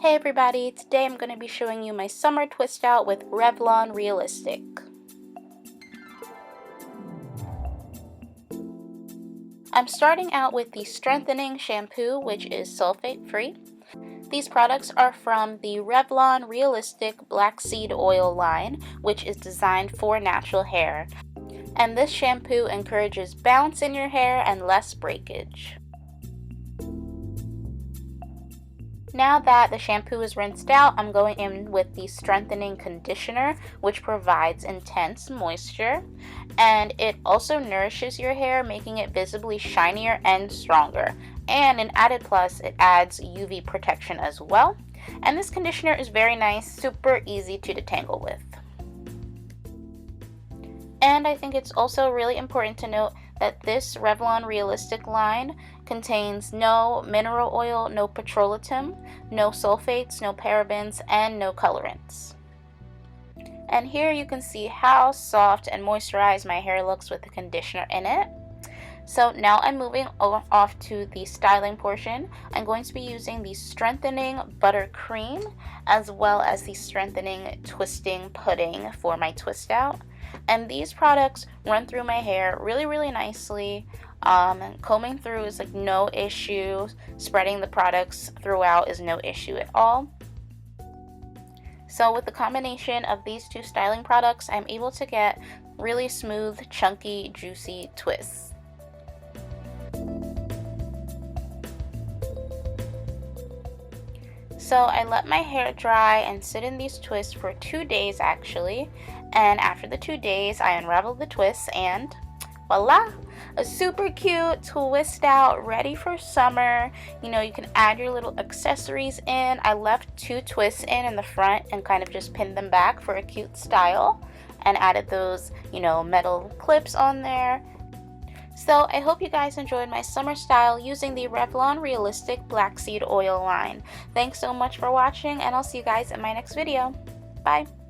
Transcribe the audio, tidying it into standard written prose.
Hey everybody, today I'm going to be showing you my summer twist out with Revlon Realistic. I'm starting out with the Strengthening Shampoo, which is sulfate free. These products are from the Revlon Realistic Black Seed Oil line, which is designed for natural hair. And this shampoo encourages bounce in your hair and less breakage. Now that the shampoo is rinsed out, I'm going in with the strengthening conditioner, which provides intense moisture, and it also nourishes your hair, making it visibly shinier and stronger. And an added plus, it adds UV protection as well. And this conditioner is very nice, super easy to detangle with. And I think it's also really important to note that this Revlon Realistic line contains no mineral oil, no petroleum, no sulfates, no parabens, and no colorants. And here you can see how soft and moisturized my hair looks with the conditioner in it. So now I'm moving off to the styling portion. I'm going to be using the Strengthening Butter Cream as well as the Strengthening Twisting Pudding for my twist out. And these products run through my hair really nicely. Combing through is like no issue. Spreading the products throughout is no issue at all. So with the combination of these two styling products, I'm able to get really smooth, chunky, juicy twists. So I let my hair dry and sit in these twists for 2 days actually, and after the 2 days I unraveled the twists and voila! A super cute twist out ready for summer. You know, you can add your little accessories in. I left 2 twists in the front and kind of just pinned them back for a cute style and added those, metal clips on there. So I hope you guys enjoyed my summer style using the Revlon Realistic Black Seed Oil line. Thanks so much for watching, and I'll see you guys in my next video. Bye!